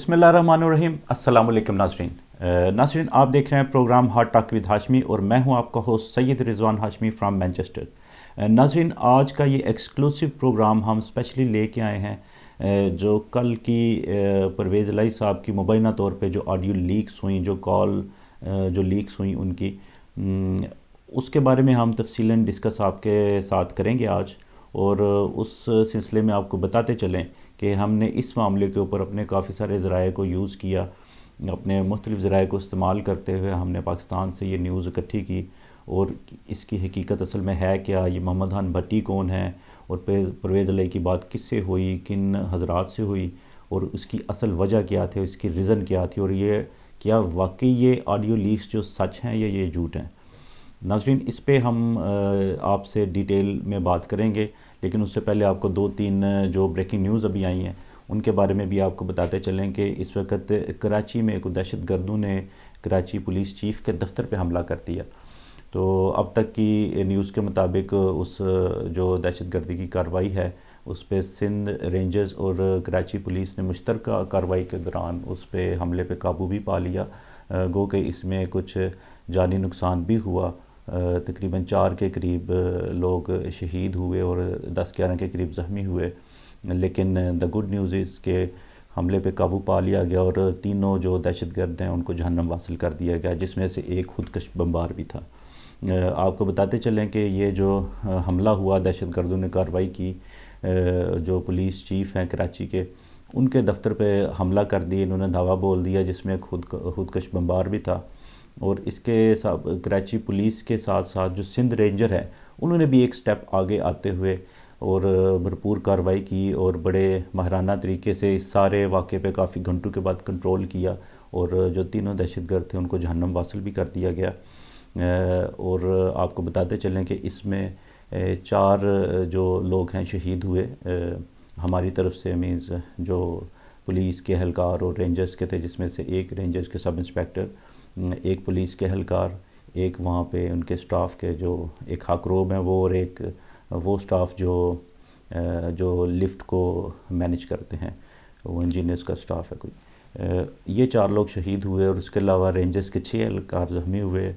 बिस्मिल्लाहिर्रहमानिर्रहीम। अस्सलाम वालेकुम नाज़रीन, आप देख रहे हैं programme hot talk with Hashmi और मैं हूं आपका host Syed Rizwan Hashmi from Manchester. नाज़रीन, आज का ये एक्सक्लूसिव प्रोग्राम हम स्पेशली लेके आए हैं जो कल की परवेज़ इलाही साहब की मुबैना तौर पे जो ऑडियो लीक्स हुई, जो कॉल जो लीक्स हुई उनकी, उसके बारे में हम तफसीलन डिस्कस आपके साथ करेंगे आज। और उस सिलसिले में आपको बताते चलें कि हमने इस मामले के ऊपर अपने काफ़ी सारे ज़राए को यूज़ किया, अपने मुख्तलिफ़ ज़राए को इस्तेमाल करते हुए हमने पाकिस्तान से ये न्यूज़ इकट्ठी की और इसकी हकीकत असल में है क्या, ये मोहम्मद खान भट्टी कौन है और परवेज़ इलाही की बात किससे हुई, किन हज़रात से हुई और उसकी असल वजह क्या थी, उसकी रीज़न क्या थी और ये क्या वाकई ये ऑडियो लीक्स जो सच हैं या ये झूठ हैं। नाज़रीन, इस पे हम आपसे डिटेल में बात करेंगे, लेकिन उससे पहले आपको दो तीन जो ब्रेकिंग न्यूज़ अभी आई हैं उनके बारे में भी आपको बताते चलें कि इस वक्त कराची में एक दहशत गर्दों ने कराची पुलिस चीफ़ के दफ्तर पे हमला कर दिया। तो अब तक की न्यूज़ के मुताबिक उस जो दहशत गर्दी की कार्रवाई है उस पर सिंध रेंजर्स और कराची पुलिस ने मुश्तरका कार्रवाई के दौरान उस पर हमले पे काबू भी पा लिया। गो कि इसमें कुछ जानी नुकसान भी हुआ, तकरीबन 4 के करीब लोग शहीद हुए और 10-11 के करीब ज़ख्मी हुए। लेकिन द गुड न्यूज़ इज़ के हमले पे काबू पा लिया गया और तीनों जो दहशतगर्द हैं उनको जहन्नम वासिल कर दिया गया, जिसमें से एक खुदकश बमबार भी था। आपको बताते चलें कि ये जो हमला हुआ, दहशतगर्दों ने कार्रवाई की, जो पुलिस चीफ़ हैं कराची के, उनके दफ्तर पे हमला कर दिए, इन्होंने धावा बोल दिया जिसमें खुदकश बमबार भी था। और इसके साथ कराची पुलिस के साथ साथ जो सिंध रेंजर है उन्होंने भी एक स्टेप आगे आते हुए और भरपूर कार्रवाई की और बड़े माहिराना तरीके से इस सारे वाक़े पे काफ़ी घंटों के बाद कंट्रोल किया और जो तीनों दहशतगर्द थे उनको जहन्नम वासिल भी कर दिया गया। और आपको बताते चलें कि इसमें 4 जो लोग हैं शहीद हुए हमारी तरफ से, मीन्स जो पुलिस के एहलकार और रेंजर्स के थे, जिसमें से एक रेंजर्स के सब इंस्पेक्टर, एक पुलिस के एहलकार, एक वहाँ पे उनके स्टाफ के जो एक हाकरोब हैं वो, और एक वो स्टाफ जो लिफ्ट को मैनेज करते हैं, वो इंजीनियर्स का स्टाफ है कोई। ये 4 लोग शहीद हुए और उसके अलावा रेंजर्स के 6 एहलकार ज़ख्मी हुए,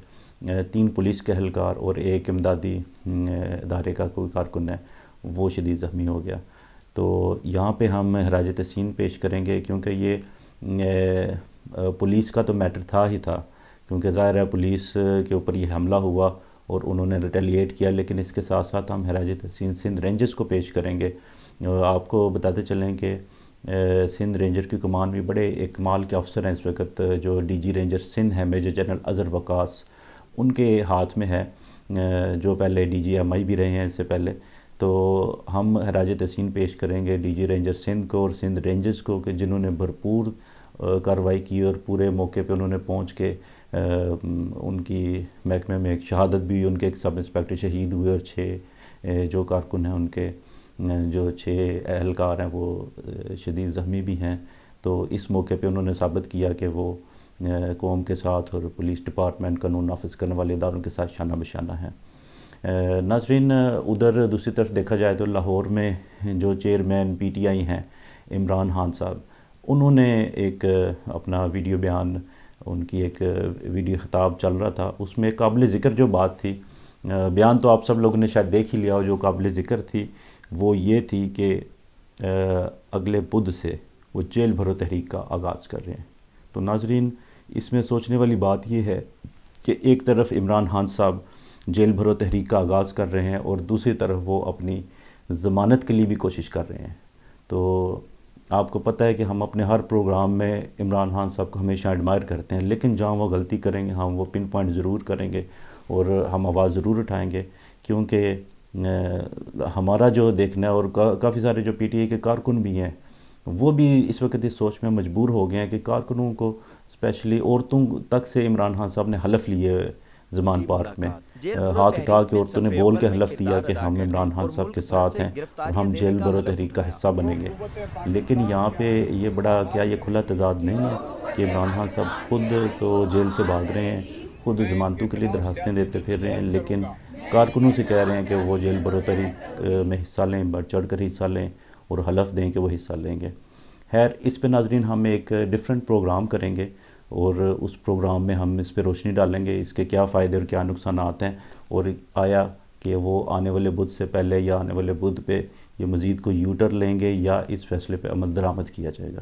3 पुलिस के एहलकार और एक इमदादी इदारे का कोई कारकुन है वो शदीद ज़ख्मी हो गया। तो यहाँ पे हम खराज तहसीन पेश करेंगे क्योंकि ये पुलिस का तो मैटर था ही था, क्योंकि ज़ाहिर है पुलिस के ऊपर ये हमला हुआ और उन्होंने रिटेलिएट किया। लेकिन इसके साथ साथ हम खराज तहसीन सिंध रेंजर्स को पेश करेंगे। आपको बताते चलें कि सिंध रेंजर की कमान भी बड़े एक कमाल के अफसर हैं इस वक्त, जो डीजी रेंजर सिंध है मेजर जनरल अज़हर वकास, उनके हाथ में है, जो पहले DGMI भी रहे हैं इससे पहले। तो हम खराज तहसीन पेश करेंगे डीजी रेंजर सिंध को और सिंध रेंजर्स को कि जिन्होंने भरपूर कार्रवाई की और पूरे मौके पे उन्होंने पहुंच के उनकी महकमे में एक शहादत भी हुई, उनके एक सब इंस्पेक्टर शहीद हुए और 6 जो कारकुन हैं उनके जो 6 एहलकार हैं वो शदीद ज़ख्मी भी हैं। तो इस मौके पे उन्होंने साबित किया कि वो कौम के साथ और पुलिस डिपार्टमेंट, कानून नाफिज करने वाले इदारों के साथ शाना बशाना है। नाज़रीन, उधर दूसरी तरफ देखा जाए तो लाहौर में जो चेयरमैन PTI हैं इमरान खान साहब, उन्होंने एक अपना वीडियो बयान, उनकी एक वीडियो खिताब चल रहा था, उसमें काबिल ज़िक्र जो बात थी, बयान तो आप सब लोगों ने शायद देख ही लिया हो, जो काबिल ज़िक्र थी वो ये थी कि अगले बुध से वो जेल भरो तहरीक का आगाज़ कर रहे हैं। तो नाज़रीन, इसमें सोचने वाली बात ये है कि एक तरफ इमरान खान साहब जेल भरो तहरीक का आगाज़ कर रहे हैं और दूसरी तरफ वो अपनी ज़मानत के लिए भी कोशिश कर रहे हैं। तो आपको पता है कि हम अपने हर प्रोग्राम में इमरान खान साहब को हमेशा एडमायर करते हैं, लेकिन जहाँ वो गलती करेंगे हम वो पिन पॉइंट ज़रूर करेंगे और हम आवाज़ ज़रूर उठाएंगे, क्योंकि हमारा जो देखना है और काफ़ी सारे जो PTI के कारकुन भी हैं वो भी इस वक्त इस सोच में मजबूर हो गए हैं कि कारकुनों को, स्पेशली औरतों तक से इमरान खान साहब ने हलफ लिए ज़मान पार्क में, हाथ उठा के औरतों ने बोल के हलफ दिया कि हम इमरान खान साहब के साथ हैं और हम जेल भरो तहरीक का हिस्सा बनेंगे। लेकिन यहाँ पे ये बड़ा क्या ये खुला तजाद नहीं है कि इमरान खान साहब खुद तो जेल से भाग रहे हैं, खुद ज़मानतों के लिए दरखास्तें देते फिर रहे हैं, लेकिन कारकुनों से कह रहे हैं कि वो जेल भरो तहरीक में हिस्सा लें, बढ़ चढ़ कर हिस्सा लें और हलफ दें कि वो हिस्सा लेंगे। خیر اس پہ ناظرین ہم ایک ڈیفرنٹ پروگرام کریں گے اور اس پروگرام میں ہم اس پہ روشنی ڈالیں گے، اس کے کیا فائدے اور کیا نقصانات ہیں، اور آیا کہ وہ آنے والے بدھ سے پہلے یا آنے والے بدھ پہ یہ مزید کو یو ٹرن لیں گے یا اس فیصلے پہ عمل درآمد کیا جائے گا۔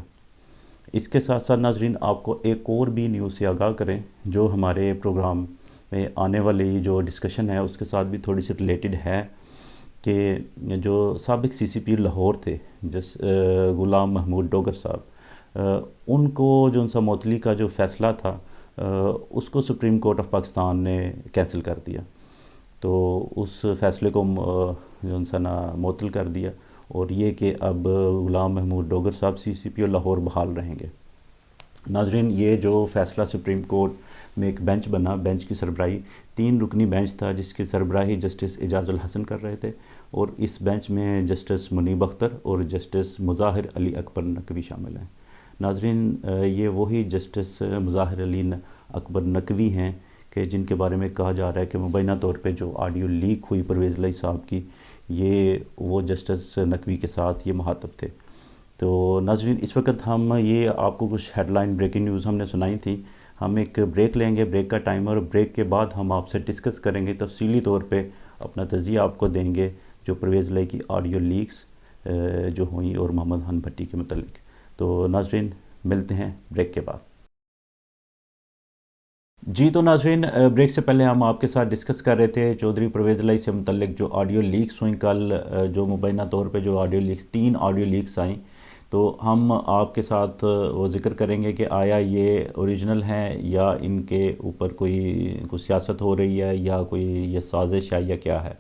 اس کے ساتھ ساتھ ناظرین آپ کو ایک اور بھی نیوز سے آگاہ کریں جو ہمارے پروگرام میں آنے والی جو ڈسکشن ہے اس کے ساتھ بھی تھوڑی سی ریلیٹڈ ہے، کہ جو سابق سی سی پی لاہور تھے غلام محمود ڈوگر صاحب، ان کو جو ان سا معطلی کا جو فیصلہ تھا اس کو سپریم کورٹ آف پاکستان نے کینسل کر دیا، تو اس فیصلے کو جو ان سا معطل کر دیا، اور یہ کہ اب غلام محمود ڈوگر صاحب سی سی پی او لاہور بحال رہیں گے۔ ناظرین یہ جو فیصلہ سپریم کورٹ میں ایک بینچ بنا، بینچ کی سربراہی 3 رکنی بینچ تھا جس کی سربراہی جسٹس اعجاز الحسن کر رہے تھے، اور اس بینچ میں جسٹس منیب اختر اور جسٹس مظاہر علی اکبر نقوی شامل ہیں۔ ناظرین یہ وہی جسٹس مظاہر علی اکبر نقوی ہیں کہ جن کے بارے میں کہا جا رہا ہے کہ مبینہ طور پہ جو آڈیو لیک ہوئی پرویز الہی صاحب کی، یہ وہ جسٹس نقوی کے ساتھ یہ مخاطب تھے۔ تو ناظرین اس وقت ہم یہ آپ کو کچھ ہیڈ لائن بریکنگ نیوز ہم نے سنائی تھی، ہم ایک بریک لیں گے، بریک کا ٹائم ہے، اور بریک کے بعد ہم آپ سے ڈسکس کریں گے، تفصیلی طور پہ اپنا تجزیہ آپ کو دیں گے جو پرویز الہی کی آڈیو لیکس جو ہوئیں اور محمد حسن بھٹی کے متعلق۔ تو ناظرین ملتے ہیں بریک کے بعد۔ جی تو ناظرین بریک سے پہلے ہم آپ کے ساتھ ڈسکس کر رہے تھے چودھری پرویز الہی سے متعلق جو آڈیو لیکس ہوئیں کل، جو مبینہ طور پہ جو آڈیو لیکس 3 آڈیو لیکس آئیں، تو ہم آپ کے ساتھ وہ ذکر کریں گے کہ آیا یہ اوریجنل ہیں یا ان کے اوپر کوئی سیاست ہو رہی ہے یا کوئی یہ سازش ہے یا کیا ہے۔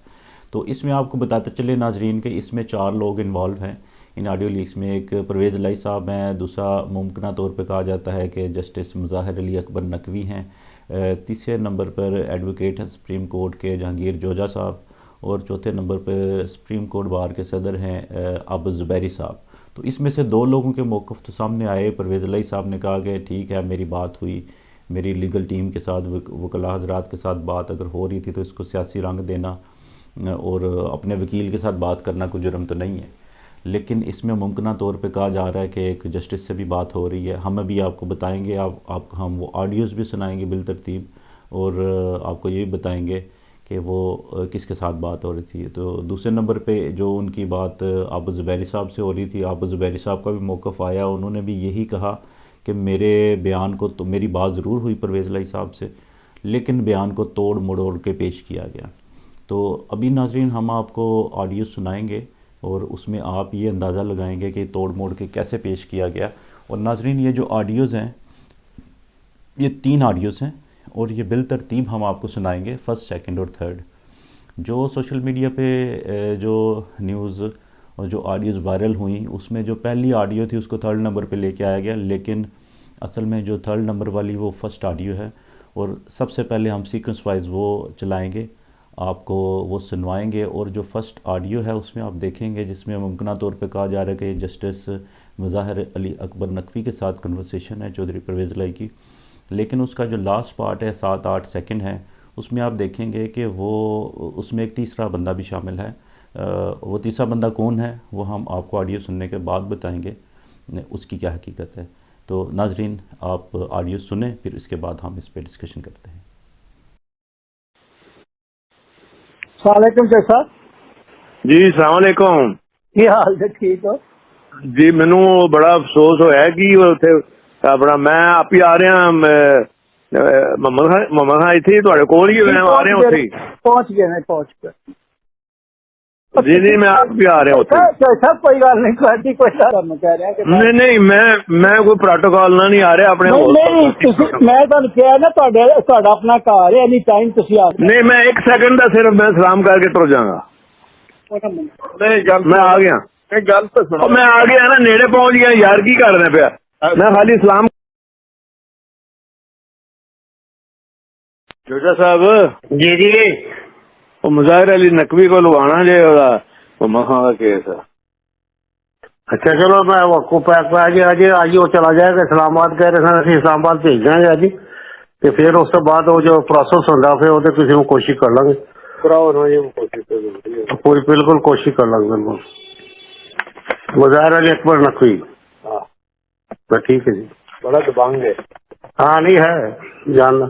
تو اس میں آپ کو بتاتے چلے ناظرین کہ اس میں 4 لوگ انوالو ہیں ان آڈیو لیکس میں۔ ایک پرویز الہی صاحب ہیں، دوسرا ممکنہ طور پہ کہا جاتا ہے کہ جسٹس مظاہر علی اکبر نقوی ہیں، تیسرے نمبر پر ایڈوکیٹ ہیں سپریم کورٹ کے جہانگیر جوجا صاحب، اور چوتھے نمبر پہ سپریم کورٹ بار کے صدر ہیں عابد زبیری صاحب۔ تو اس میں سے 2 لوگوں کے موقف تو سامنے آئے۔ پرویز الہی صاحب نے کہا کہ ٹھیک ہے میری بات ہوئی، میری لیگل ٹیم کے ساتھ وکلاء حضرات کے ساتھ بات اگر ہو رہی تھی تو اس کو سیاسی رنگ دینا اور اپنے وکیل کے ساتھ بات کرنا کوئی جرم تو نہیں ہے، لیکن اس میں ممکنہ طور پہ کہا جا رہا ہے کہ ایک جسٹس سے بھی بات ہو رہی ہے۔ ہم ابھی آپ کو بتائیں گے، ہم وہ آڈیوز بھی سنائیں گے بالترتیب، اور آپ کو یہ بھی بتائیں گے کہ وہ کس کے ساتھ بات ہو رہی تھی۔ تو دوسرے نمبر پہ جو ان کی بات عابد زبیری صاحب سے ہو رہی تھی، عابد زبیری صاحب کا بھی موقف آیا، انہوں نے بھی یہی کہا کہ میرے بیان کو تو میری بات ضرور ہوئی پرویز الہی صاحب سے، لیکن بیان کو توڑ مڑوڑ کے پیش کیا گیا۔ تو ابھی ناظرین ہم آپ کو آڈیو سنائیں گے اور اس میں آپ یہ اندازہ لگائیں گے کہ توڑ موڑ کے کیسے پیش کیا گیا۔ اور ناظرین یہ جو آڈیوز ہیں یہ 3 آڈیوز ہیں، اور یہ بالترتیب ہم آپ کو سنائیں گے، فرسٹ، سیکنڈ اور تھرڈ۔ جو سوشل میڈیا پہ جو نیوز اور جو آڈیوز وائرل ہوئیں اس میں جو پہلی آڈیو تھی اس کو 3rd نمبر پہ لے کے آیا گیا، لیکن اصل میں جو 3rd نمبر والی وہ فرسٹ آڈیو ہے، اور سب سے پہلے ہم سیکوینس وائز وہ چلائیں گے، آپ کو وہ سنوائیں گے۔ اور جو فرسٹ آڈیو ہے اس میں آپ دیکھیں گے جس میں ممکنہ طور پہ کہا جا رہا ہے کہ جسٹس مظاہر علی اکبر نقوی کے ساتھ کنورسیشن ہے چودھری پرویز الہی کی، لیکن اس کا جو لاسٹ پارٹ ہے 7-8 سیکنڈ ہے، اس میں آپ دیکھیں گے کہ وہ اس میں ایک تیسرا بندہ بھی شامل ہے۔ وہ تیسرا بندہ کون ہے وہ ہم آپ کو آڈیو سننے کے بعد بتائیں گے اس کی کیا حقیقت ہے۔ تو ناظرین آپ آڈیو سنیں، پھر اس کے بعد ہم اس پہ ڈسکشن کرتے ہیں۔ السلام علیکم شیخ صاحب جی السلام علیکم کی حال ہے؟ ٹھیک ہو؟ جی مینوں بڑا افسوس ہویا کہ اتنے اپنا میں آپ ہی آ رہا محمد خان اتنے تھوڑے کول ہی میں آ رہا اتنے پہنچ گئے پہنچ گئے جی جی میں آپ بھی آ رہا اتنے شیخ صاحب کوئی گل نہیں، کوئی میں کہہ رہا کہ نہیں نہیں میں کوئی پروٹوکول نہ نہیں آ رہا اپنے نہیں میں تمہیں کیا نا تہاڈا اپنا گھر ہے، اینی ٹائم تسی آ نہیں میں 1 سیکنڈ کا صرف میں سلام کر کے ٹر جاگا۔ میں آ گیا، گل تو سنو، میں آ گیا نا، نیڑے پہنچ گیا یار، کی کرنا پیا میں خالی سلام۔ جوجا صاحب جی جی وہ مظاہر علی نقوی کو لوانا جی محمد خان کا کیس ہے۔ اچھا چلو میں وقت پیک پہ آج وہ چلا جائے گا اسلام آباد، کہہ رہے سن اسلام آباد بھیج دیں گے اج، تو پھر اس کے بعد وہ جو پروسیس ہوتا پھر وہ کسی کو کوشش کر لیں گے، پوری بالکل کوشش کر لیں گے، بالکل مظاہر علی اکبر نقوی۔ तो ठीक है जी। बड़ा दबंग है। हाँ नहीं है जानना।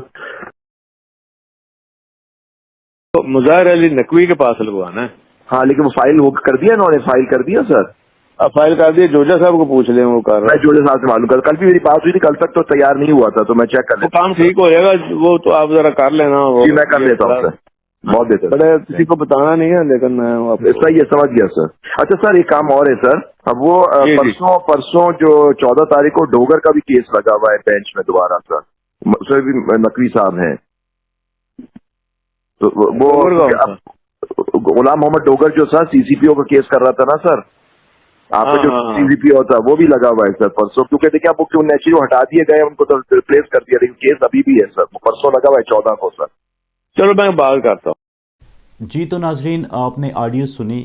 तो मुज़ाहिर अली नकवी के पास लगवाना है। हाँ लेकिन वो फाइल वो कर दिया इन्होंने, फाइल कर दिया सर। अब फाइल कर दिए, जोजा साहब को पूछ लें, वो कर रहा मैं है। जोड़े साहब से मालूम कर, कल भी मेरी बात हुई थी, कल तक तो तैयार नहीं हुआ था, तो मैं चेक कर वो लेता काम ठीक हो जाएगा, वो तो आप जरा कर लेना। वो जी, मैं कर लेता हूँ सर, बहुत बेहतर। बड़े किसी को बताना नहीं है, लेकिन मैं आपको सही है, समझ गया सर। अच्छा सर एक काम और है सर, अब वो जी, जी। परसों जो 14 तारीख को डोगर का भी केस लगा हुआ है बेंच में दोबारा सर, उसमें भी नकवी साहब हैं, तो डोगर कौन सा? वो गुलाम मोहम्मद डोगर जो सर सीसीपीओ का केस कर रहा था ना सर, आपका हाँ, जो हाँ, हाँ। सीसीपीओ था वो भी लगा हुआ है सर परसों, क्योंकि देखिए आप क्यों नेचुरल हटा दिए गए, उनको तो रिप्लेस कर दिया, लेकिन केस अभी भी है सर, वो परसों लगा हुआ है 14 को सर। चलो मैं बात करता हूँ। जी तो नाजरीन आपने ऑडियो सुनी,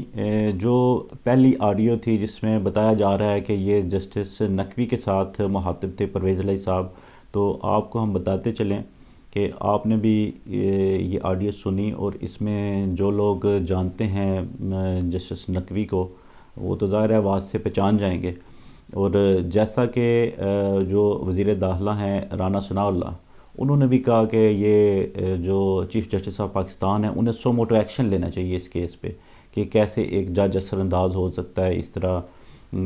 जो पहली ऑडियो थी जिसमें बताया जा रहा है कि ये जस्टिस नकवी के साथ मुखातिब थे परवेज़ इलाही साहब। तो आपको हम बताते चलें कि आपने भी ये ऑडियो सुनी, और इसमें जो लोग जानते हैं जस्टिस नकवी को वो तो ज़ाहिर है आवाज़ से पहचान जाएंगे। और जैसा कि जो वज़ीर दाखिला हैं राना सनाउल्लाह, उन्होंने भी कहा कि ये जो चीफ़ जस्टिस ऑफ पाकिस्तान है उन्हें सो मोटो एक्शन लेना चाहिए इस केस पे, कि कैसे एक जज असरअंदाज हो सकता है इस तरह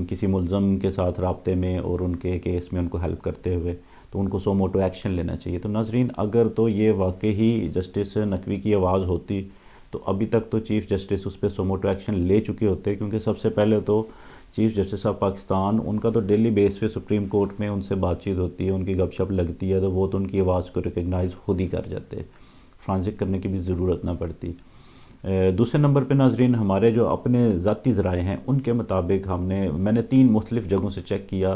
किसी मुलज़म के साथ राब्ते में और उनके केस में उनको हेल्प करते हुए, तो उनको सो मोटो एक्शन लेना चाहिए। तो नाजरीन अगर तो ये वाकई ही जस्टिस नकवी की आवाज़ होती तो अभी तक तो चीफ़ जस्टिस उस पर सो मोटो एक्शन ले चुके होते, क्योंकि सबसे पहले तो चीफ़ जस्टिस ऑफ पाकिस्तान उनका तो डेली बेस पे सुप्रीम कोर्ट में उनसे बातचीत होती है, उनकी गपशप लगती है, तो वो तो उनकी आवाज़ को रिकगनाइज़ खुद ही कर जाते, फ्रांसिक करने की भी ज़रूरत ना पड़ती। दूसरे नंबर पे नाजरीन हमारे जो अपने ज़ाती ज़राए हैं उनके मुताबिक मैंने 3 मुख्तलिफ़ जगहों से चेक किया,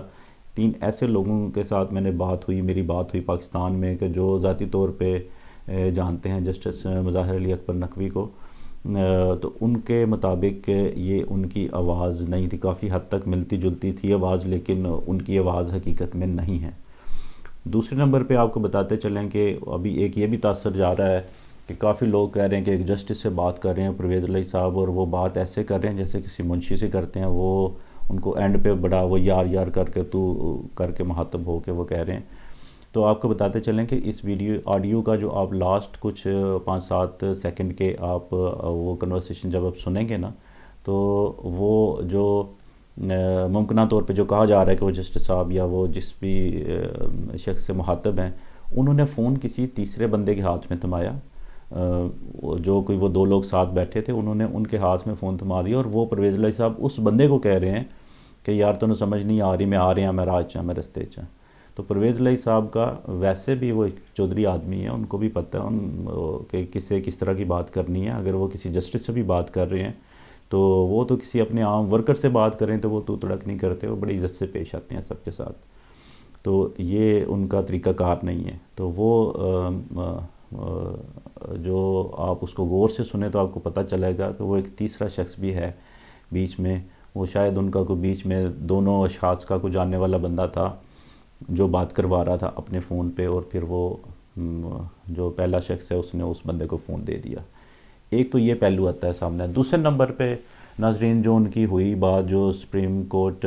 3 ऐसे लोगों के साथ मेरी बात हुई पाकिस्तान में कि जो ज़ाती तौर पे जानते हैं जस्टिस मुज़ाहिर अली अकबर नकवी को, तो उनके मुताबिक ये उनकी आवाज़ नहीं थी, काफ़ी हद तक मिलती जुलती थी आवाज़, लेकिन उनकी आवाज़ हकीकत में नहीं है। दूसरे नंबर पे आपको बताते चलें कि अभी एक ये भी तासर जा रहा है कि काफ़ी लोग कह रहे हैं कि एक जस्टिस से बात कर रहे हैं परवेज़ इलाही साहब, और वो बात ऐसे कर रहे हैं जैसे किसी मुंशी से करते हैं, वो उनको एंड पे बड़ा वो यार यार करके तू करके मुखातब हो के वो कह रहे हैं। तो आपको बताते चलें कि इस ऑडियो का जो आप लास्ट कुछ 5-7 सेकंड के आप वो कन्वर्सेशन जब आप सुनेंगे ना, तो वो जो मुमकिन तौर पे जो कहा जा रहा है कि वो जस्टिस साहब या वो जिस भी शख्स से मुखातब हैं, उन्होंने फ़ोन किसी तीसरे बंदे के हाथ में थमाया, जो कोई वो 2 लोग साथ बैठे थे, उन्होंने उनके हाथ में फ़ोन थमा दिया, और वो परवेज़ इलाही साहब उस बंदे को कह रहे हैं कि यार तूने समझ नहीं आ रही, मैं आ रहा मैं राह चा मैं रस्ते चा। तो परवेज़ इलाही साहब का वैसे भी वो एक चौधरी आदमी है, उनको भी पता है कि किससे किस तरह की बात करनी है। अगर वो किसी जस्टिस से भी बात कर रहे हैं तो वो तो किसी अपने आम वर्कर से बात करें तो वो तू तड़क नहीं करते, वो बड़ी इज़्ज़त से पेश आते हैं सबके साथ। तो ये उनका तरीक़ाकार नहीं है। तो वो जो आप उसको गौर से सुने तो आपको पता चलेगा कि वो एक तीसरा शख्स भी है बीच में, वो शायद उनका कोई बीच में दोनों अशख़ास का कोई जानने वाला बंदा था जो बात करवा रहा था अपने फ़ोन पे, और फिर वो जो पहला शख्स है उसने उस बंदे को फ़ोन दे दिया। एक तो ये पहलू आता है सामने। दूसरे नंबर पे नाजरीन जो उनकी हुई बात, जो सुप्रीम कोर्ट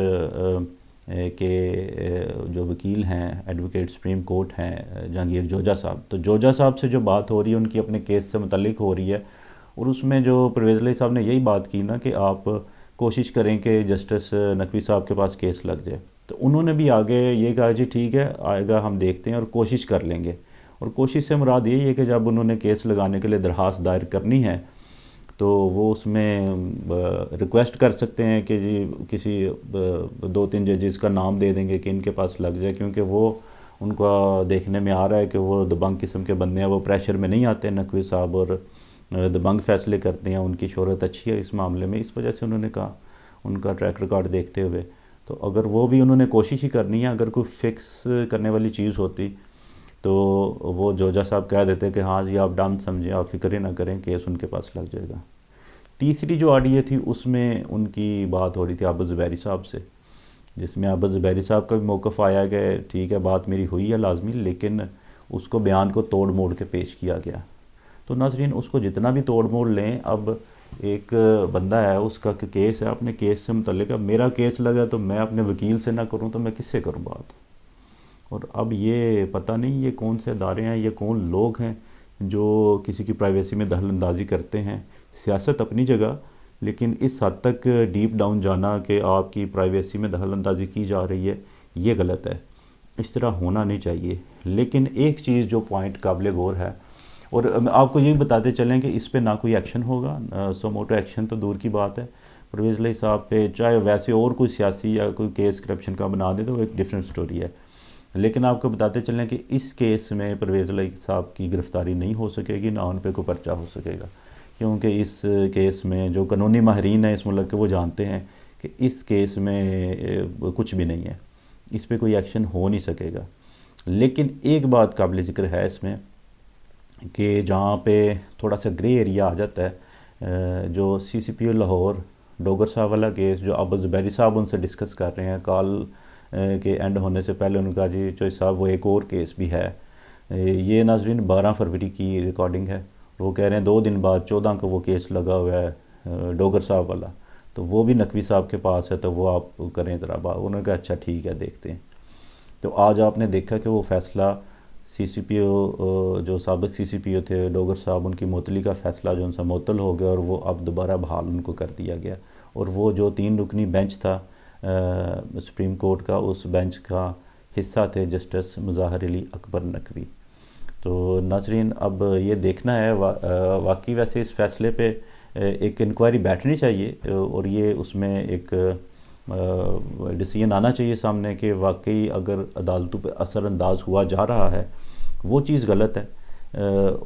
के जो वकील हैं, एडवोकेट सुप्रीम कोर्ट हैं जहांगीर जोजा साहब, तो जोजा साहब से जो बात हो रही है उनकी अपने केस से मुतल्लिक हो रही है, और उसमें जो परवेज़ इलाही साहब ने यही बात की ना कि आप कोशिश करें कि जस्टिस नकवी साहब के पास केस लग जाए। तो उन्होंने भी आगे ये कहा जी ठीक है आएगा, हम देखते हैं और कोशिश कर लेंगे। और कोशिश से मुराद यही है कि जब उन्होंने केस लगाने के लिए दरख्वास्त दायर करनी है तो वो उसमें रिक्वेस्ट कर सकते हैं कि जी किसी 2-3 जजेस का नाम दे देंगे कि इनके पास लग जाए, क्योंकि वो उनका देखने में आ रहा है कि वो दबंग किस्म के बंदे हैं, वो प्रेशर में नहीं आते नकवी साहब, और दबंग फ़ैसले करते हैं, उनकी शोहरत अच्छी है इस मामले में, इस वजह से उन्होंने कहा उनका ट्रैक रिकॉर्ड देखते हुए। तो अगर वो भी उन्होंने कोशिश ही करनी है, अगर कोई फ़िक्स करने वाली चीज़ होती तो वो जोजा साहब कह देते कि हाँ जी आप डन समझें, आप फ़िक्र ही ना करें, केस उनके पास लग जाएगा। तीसरी जो ऑडियो थी उसमें उनकी बात हो रही थी आबिद ज़ुबैरी साहब से, जिसमें आबिद ज़ुबैरी साहब का भी मौक़िफ़ आया कि ठीक है बात मेरी हुई है लाजमी, लेकिन उसको बयान को तोड़ मोड़ के पेश किया गया। तो नाज़रीन उसको जितना भी तोड़ मोड़ लें, अब ایک بندہ ہے اس کا کیس ہے، اپنے کیس سے متعلق ہے، میرا کیس لگا تو میں اپنے وکیل سے نہ کروں تو میں کس سے کروں بات؟ اور اب یہ پتہ نہیں یہ کون سے ادارے ہیں، یہ کون لوگ ہیں جو کسی کی پرائیویسی میں دخل اندازی کرتے ہیں۔ سیاست اپنی جگہ، لیکن اس حد تک ڈیپ ڈاؤن جانا کہ آپ کی پرائیویسی میں دخل اندازی کی جا رہی ہے، یہ غلط ہے، اس طرح ہونا نہیں چاہیے۔ لیکن ایک چیز جو پوائنٹ قابل غور ہے، اور آپ کو یہ بتاتے چلیں کہ اس پہ نہ کوئی ایکشن ہوگا، سو موٹو ایکشن تو دور کی بات ہے پرویز علیہ صاحب پہ، چاہے ویسے اور کوئی سیاسی یا کوئی کیس کرپشن کا بنا دے تو وہ ایک ڈیفرنٹ سٹوری ہے۔ لیکن آپ کو بتاتے چلیں کہ اس کیس میں پرویز علیہ صاحب کی گرفتاری نہیں ہو سکے گی، نہ ان پہ کوئی پرچہ ہو سکے گا، کیونکہ اس کیس میں جو قانونی ماہرین ہیں اس ملک کے وہ جانتے ہیں کہ اس کیس میں کچھ بھی نہیں ہے، اس پہ کوئی ایکشن ہو نہیں سکے گا۔ لیکن ایک بات قابل ذکر ہے اس میں کہ جہاں پہ تھوڑا سا گرے ایریا آ جاتا ہے، جو سی سی پی او لاہور ڈوگر صاحب والا کیس جو اب زبیری صاحب ان سے ڈسکس کر رہے ہیں، کال کے اینڈ ہونے سے پہلے ان کا جی چوئی صاحب وہ ایک اور کیس بھی ہے، یہ ناظرین 12 فروری کی ریکارڈنگ ہے، وہ کہہ رہے ہیں 2 دن بعد 14 کو وہ کیس لگا ہوا ہے ڈوگر صاحب والا، تو وہ بھی نقوی صاحب کے پاس ہے، تو وہ آپ کریں ذرا بات۔ انہوں نے کہا اچھا ٹھیک ہے دیکھتے ہیں۔ تو آج آپ نے دیکھا کہ وہ فیصلہ سی سی پی او جو سابق سی سی پی او تھے ڈوگر صاحب، ان کی معطلی کا فیصلہ جو ان سے معطل ہو گیا، اور وہ اب دوبارہ بحال ان کو کر دیا گیا، اور وہ جو 3 رکنی بینچ تھا سپریم کورٹ کا، اس بینچ کا حصہ تھے جسٹس مظاہر علی اکبر نقوی۔ تو ناظرین اب یہ دیکھنا ہے واقعی ویسے اس فیصلے پہ ایک انکوائری بیٹھنی چاہیے، اور یہ اس میں ایک ڈیسیژن آنا چاہیے سامنے کہ واقعی اگر عدالتوں پہ اثر انداز ہوا جا رہا ہے وہ چیز غلط ہے،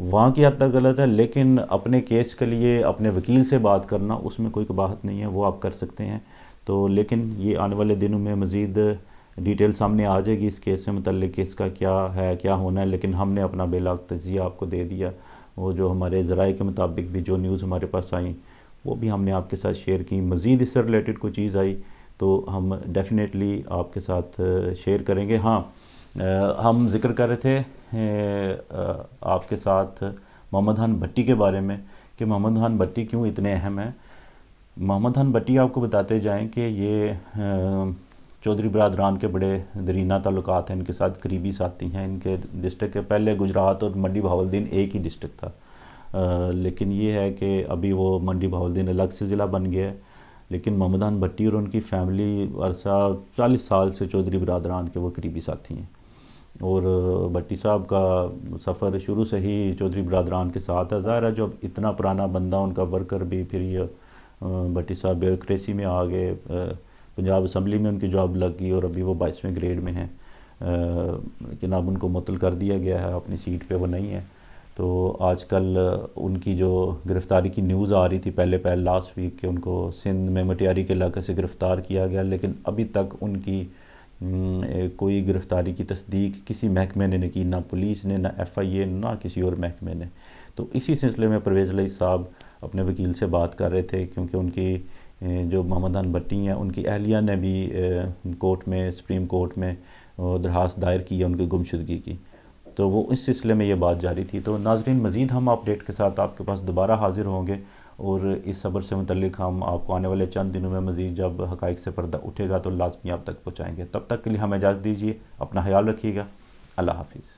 وہاں کی حد تک غلط ہے، لیکن اپنے کیس کے لیے اپنے وکیل سے بات کرنا اس میں کوئی قباحت نہیں ہے، وہ آپ کر سکتے ہیں۔ تو لیکن یہ آنے والے دنوں میں مزید ڈیٹیل سامنے آ جائے گی اس کیس سے متعلق، اس کا کیا ہے کیا ہونا ہے، لیکن ہم نے اپنا بے لاگ تجزیہ آپ کو دے دیا، وہ جو ہمارے ذرائع کے مطابق بھی جو نیوز ہمارے پاس آئیں وہ بھی ہم نے آپ کے ساتھ شیئر کی۔ مزید اس سے ریلیٹڈ کوئی چیز آئی تو ہم ڈیفینیٹلی آپ کے ساتھ شیئر کریں گے۔ ہاں ہم ذکر کر رہے تھے آپ کے ساتھ محمد خان بھٹی کے بارے میں کہ محمد خان بھٹی کیوں اتنے اہم ہیں۔ محمد خان بھٹی آپ کو بتاتے جائیں کہ یہ چودھری برادران کے بڑے درینہ تعلقات ہیں، ان کے ساتھ قریبی ساتھی ہیں، ان کے ڈسٹرکٹ کے پہلے گجرات اور منڈی بہاولدین ایک ہی ڈسٹرکٹ تھا، لیکن یہ ہے کہ ابھی وہ منڈی بہاولدین الگ سے ضلع بن گیا ہے۔ لیکن محمد خان بھٹی اور ان کی فیملی عرصہ 40 سال سے چودھری برادران کے وہ قریبی ساتھی ہیں، اور بھٹی صاحب کا سفر شروع سے ہی چودھری برادران کے ساتھ ہے۔ ظاہر ہے جو اب اتنا پرانا بندہ ان کا ورکر بھی، پھر یہ بھٹی صاحب بیوروکریسی میں آ گئے، پنجاب اسمبلی میں ان کی جاب لگ گئی، اور ابھی وہ 22ویں گریڈ میں ہیں، لیکن اب ان کو معطل کر دیا گیا ہے، اپنی سیٹ پہ وہ نہیں ہے۔ تو آج کل ان کی جو گرفتاری کی نیوز آ رہی تھی پہلے لاسٹ ویک کہ ان کو سندھ میں مٹیاری کے علاقے سے گرفتار کیا گیا، لیکن ابھی تک ان کی کوئی گرفتاری کی تصدیق کسی محکمے نے نہیں کی، نہ پولیس نے، نہ ایف آئی اے، نہ کسی اور محکمے نے۔ تو اسی سلسلے میں پرویز علیہ صاحب اپنے وکیل سے بات کر رہے تھے، کیونکہ ان کی جو محمد خان بھٹی ہیں ان کی اہلیہ نے بھی کورٹ میں، سپریم کورٹ میں درخواست دائر کی ہے ان کی گمشدگی کی، تو وہ اس سلسلے میں یہ بات جاری تھی۔ تو ناظرین مزید ہم اپڈیٹ کے ساتھ آپ کے پاس دوبارہ حاضر ہوں گے، اور اس خبر سے متعلق ہم آپ کو آنے والے چند دنوں میں مزید جب حقائق سے پردہ اٹھے گا تو لازمی آپ تک پہنچائیں گے۔ تب تک کے لیے ہمیں اجازت دیجیے، اپنا خیال رکھیے گا، اللہ حافظ۔